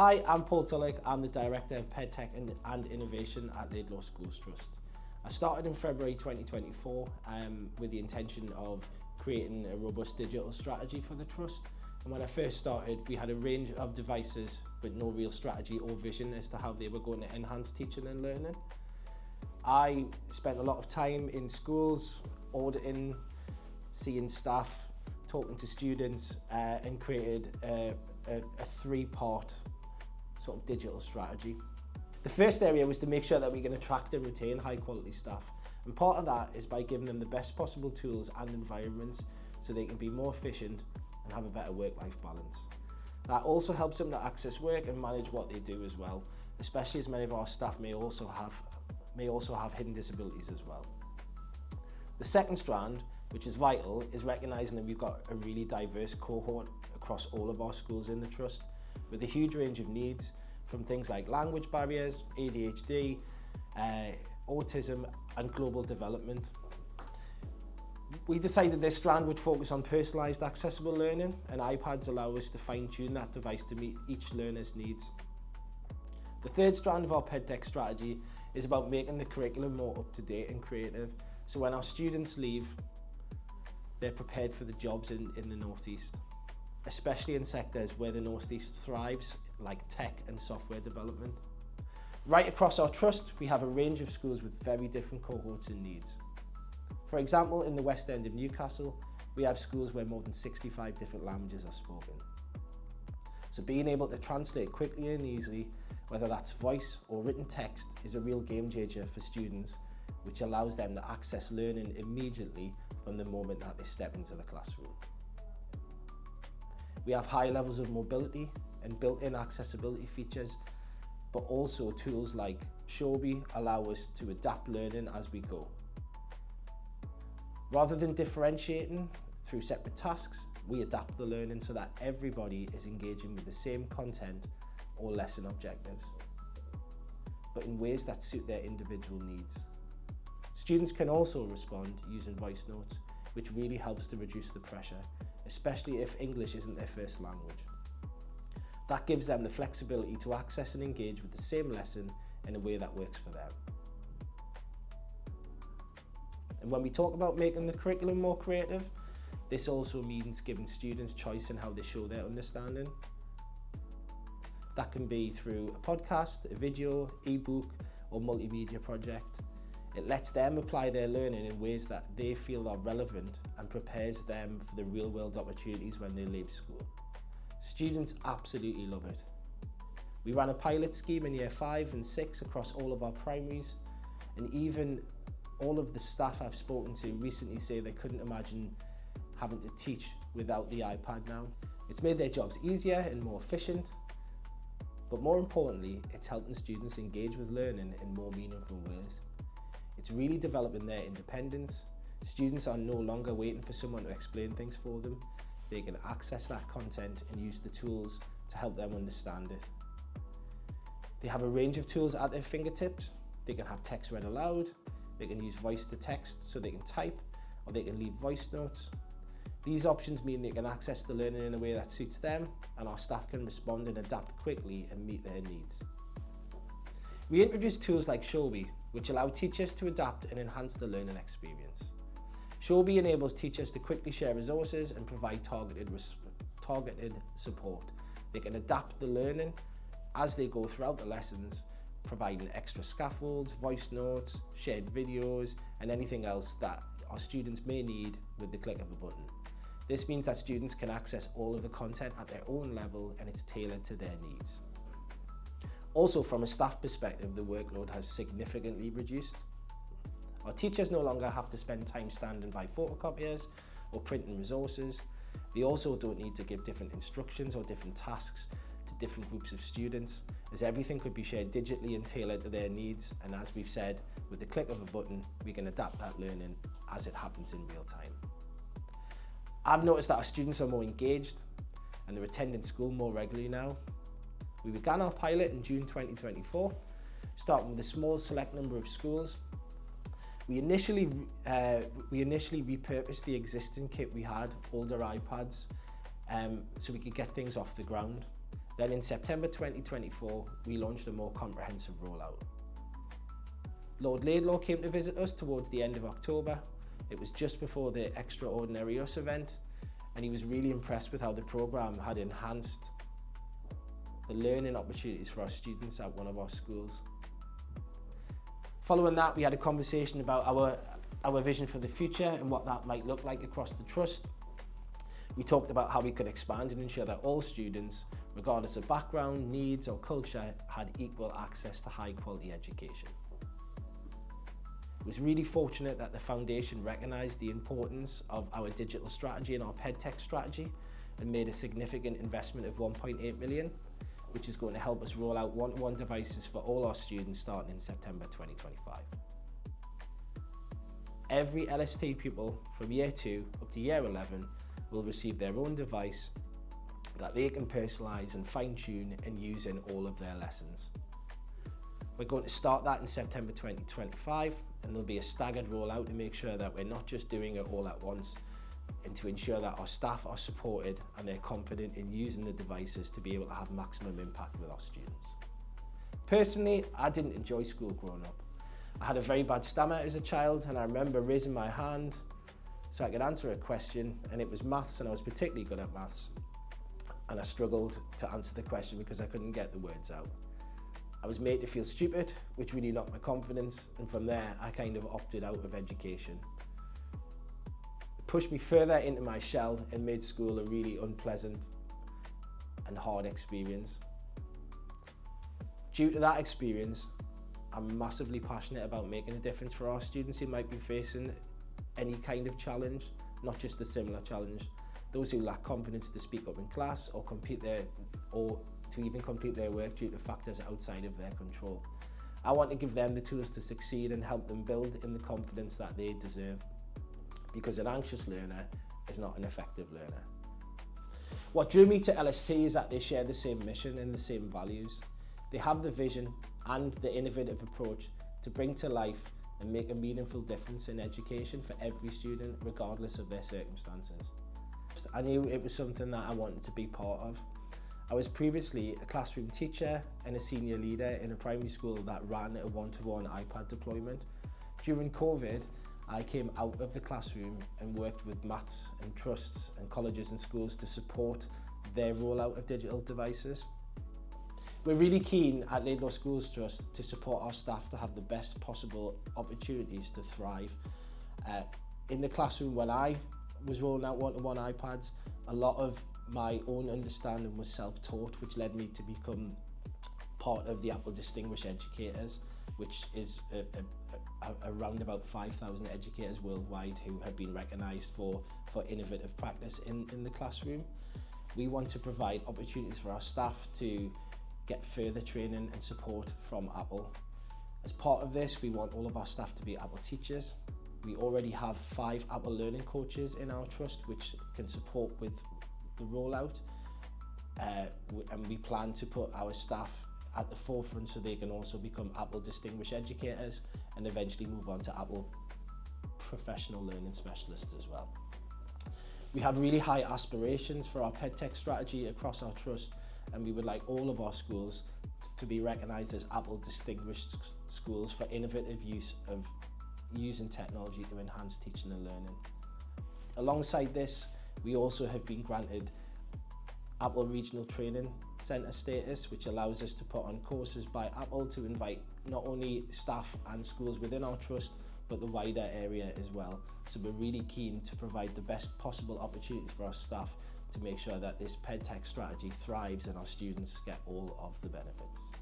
Hi, I'm Paul Tullock. I'm the Director of PedTech and Innovation at Laidlaw Schools Trust. I started in February 2024 with the intention of creating a robust digital strategy for the Trust. And when I first started, we had a range of devices with no real strategy or vision as to how they were going to enhance teaching and learning. I spent a lot of time in schools, auditing, seeing staff, talking to students, and created a three-part sort of digital strategy. The first area was to make sure that we can attract and retain high quality staff. And part of that is by giving them the best possible tools and environments so they can be more efficient and have a better work-life balance. That also helps them to access work and manage what they do as well, especially as many of our staff may also have hidden disabilities as well. The second strand, which is vital, is recognising that we've got a really diverse cohort across all of our schools in the Trust, with a huge range of needs from things like language barriers, ADHD, autism and global development. We decided this strand would focus on personalised accessible learning, and iPads allow us to fine-tune that device to meet each learner's needs. The third strand of our PedTech strategy is about making the curriculum more up-to-date and creative, so when our students leave, they're prepared for the jobs in the North East, especially in sectors where the North East thrives, like tech and software development. Right across our Trust, we have a range of schools with very different cohorts and needs. For example, in the West End of Newcastle, we have schools where more than 65 different languages are spoken. So being able to translate quickly and easily, whether that's voice or written text, is a real game changer for students, which allows them to access learning immediately from the moment that they step into the classroom. We have high levels of mobility and built-in accessibility features, but also tools like Showbie allow us to adapt learning as we go. Rather than differentiating through separate tasks, we adapt the learning so that everybody is engaging with the same content or lesson objectives, but in ways that suit their individual needs. Students can also respond using voice notes, which really helps to reduce the pressure, especially if English isn't their first language. That gives them the flexibility to access and engage with the same lesson in a way that works for them. And when we talk about making the curriculum more creative, this also means giving students choice in how they show their understanding. That can be through a podcast, a video, ebook, or multimedia project. It lets them apply their learning in ways that they feel are relevant and prepares them for the real-world opportunities when they leave school. Students absolutely love it. We ran a pilot scheme in Year 5 and 6 across all of our primaries, and even all of the staff I've spoken to recently say they couldn't imagine having to teach without the iPad now. It's made their jobs easier and more efficient, but more importantly, it's helping students engage with learning in more meaningful ways. It's really developing their independence. Students are no longer waiting for someone to explain things for them. They can access that content and use the tools to help them understand it. They have a range of tools at their fingertips. They can have text read aloud, they can use voice to text so they can type, or they can leave voice notes. These options mean they can access the learning in a way that suits them, and our staff can respond and adapt quickly and meet their needs. We introduced tools like Showbie, which allow teachers to adapt and enhance the learning experience. Showbie enables teachers to quickly share resources and provide targeted support. They can adapt the learning as they go throughout the lessons, providing extra scaffolds, voice notes, shared videos, and anything else that our students may need with the click of a button. This means that students can access all of the content at their own level, and it's tailored to their needs. Also, from a staff perspective, the workload has significantly reduced. Our teachers no longer have to spend time standing by photocopiers or printing resources. They also don't need to give different instructions or different tasks to different groups of students, as everything could be shared digitally and tailored to their needs. And as we've said, with the click of a button, we can adapt that learning as it happens in real time. I've noticed that our students are more engaged and they're attending school more regularly now. We began our pilot in June 2024, starting with a small select number of schools. We initially repurposed the existing kit we had, older iPads, so we could get things off the ground. Then in September 2024, we launched a more comprehensive rollout. Lord Laidlaw came to visit us towards the end of October. It was just before the Extraordinary Us event, and he was really impressed with how the programme had enhanced the learning opportunities for our students at one of our schools. Following that, we had a conversation about our vision for the future and what that might look like across the Trust. We talked about how we could expand and ensure that all students, regardless of background, needs or culture, had equal access to high quality education. I was really fortunate that the Foundation recognised the importance of our digital strategy and our PedTech strategy and made a significant investment of 1.8 million, which is going to help us roll out one-to-one devices for all our students starting in September 2025. Every LST pupil from year 2 up to year 11 will receive their own device that they can personalise and fine-tune and use in all of their lessons. We're going to start that in September 2025, and there'll be a staggered rollout to make sure that we're not just doing it all at once, and to ensure that our staff are supported and they're confident in using the devices to be able to have maximum impact with our students. Personally, I didn't enjoy school growing up. I had a very bad stammer as a child, and I remember raising my hand so I could answer a question, and it was maths, and I was particularly good at maths. And I struggled to answer the question because I couldn't get the words out. I was made to feel stupid, which really knocked my confidence, and from there I kind of opted out of education. It pushed me further into my shell and made school a really unpleasant and hard experience. Due to that experience, I'm massively passionate about making a difference for our students who might be facing any kind of challenge, not just a similar challenge. Those who lack confidence to speak up in class or to even complete their work due to factors outside of their control. I want to give them the tools to succeed and help them build in the confidence that they deserve, because an anxious learner is not an effective learner. What drew me to LST is that they share the same mission and the same values. They have the vision and the innovative approach to bring to life and make a meaningful difference in education for every student, regardless of their circumstances. I knew it was something that I wanted to be part of. I was previously a classroom teacher and a senior leader in a primary school that ran a one-to-one iPad deployment. During COVID, I came out of the classroom and worked with maths and trusts and colleges and schools to support their rollout of digital devices. We're really keen at Laidlaw Schools Trust to support our staff to have the best possible opportunities to thrive. In the classroom, when I was rolling out one-to-one iPads, a lot of my own understanding was self-taught, which led me to become part of the Apple Distinguished Educators, which is around about 5,000 educators worldwide who have been recognised for innovative practice in the classroom. We want to provide opportunities for our staff to get further training and support from Apple. As part of this, we want all of our staff to be Apple teachers. We already have 5 Apple Learning Coaches in our trust which can support with the rollout, and we plan to put our staff at the forefront so they can also become Apple Distinguished Educators and eventually move on to Apple Professional Learning Specialists as well. We have really high aspirations for our PedTech strategy across our trust, and we would like all of our schools to be recognised as Apple Distinguished Schools for innovative use of using technology to enhance teaching and learning. Alongside this, we also have been granted Apple Regional Training Centre status, which allows us to put on courses by Apple to invite not only staff and schools within our trust, but the wider area as well. So we're really keen to provide the best possible opportunities for our staff to make sure that this PedTech strategy thrives and our students get all of the benefits.